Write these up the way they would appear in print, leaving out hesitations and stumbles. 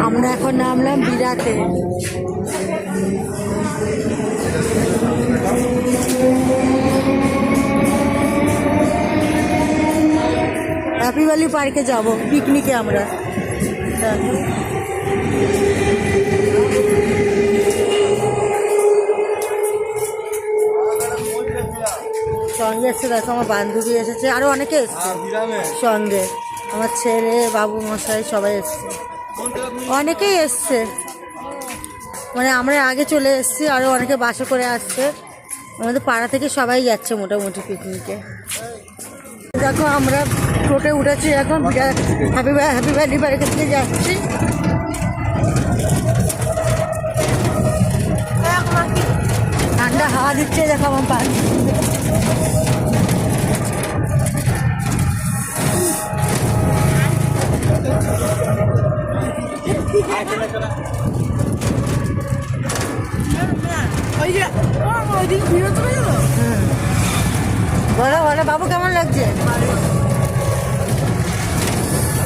আমরা এখন নামলাম বিরাতে। হ্যাপি ভ্যালি পার্কে যাব পিকনিকে আমরা। সঙ্গে এসছে, দেখো আমার বান্ধবী এসেছে, আরো অনেকে এসছে সঙ্গে, আমার ছেলে, বাবু মশাই সবাই এসছে, অনেকেই এসছে। মানে আমরা আগে চলে এসেছি, আরো অনেকে বাসে করে আসছে, আমাদের পাড়া থেকে সবাই যাচ্ছে মোটামুটি পিকনিকে। দেখো আমরা টোটে উঠেছি, এখন হ্যাপি ভ্যালি পার্কের থেকে যাচ্ছি। ঠান্ডা হাওয়া দিচ্ছে, দেখো আমার পাড়। বলো বলো বাবু, কেমন লাগছে?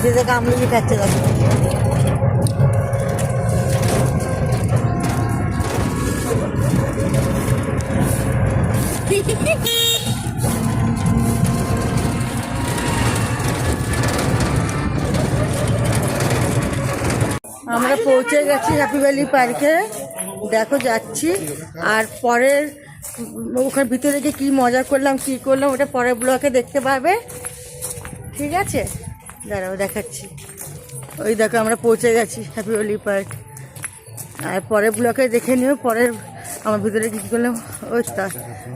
দিদা কামড়ি খাচ্ছে, দেখো। আমরা পৌঁছে গেছি হ্যাপি ভ্যালি পার্কে, দেখো যাচ্ছি। আর পরের ওখানে ভিতরে গিয়ে কী মজা করলাম কী করলাম ওটা পরের ব্লকে দেখতে পাবে, ঠিক আছে? দাঁড়াও দেখাচ্ছি। ওই দেখো আমরা পৌঁছে গেছি হ্যাপি ভ্যালি পার্ক, আর পরের ব্লকে দেখে নিও পরের আমার ভিতরে কী করলাম। ওই তা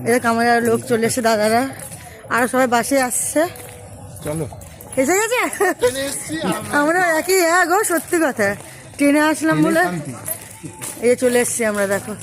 এরকম আমার লোক চলে এসে, দাদারা আরও সবাই বাসে আসছে। চলো, এসে গেছে আমরা একই। হ্যাঁ গো, সত্যি কথা, ট্রেনে আসলাম বলে এই চলে এসছি আমরা, দেখো।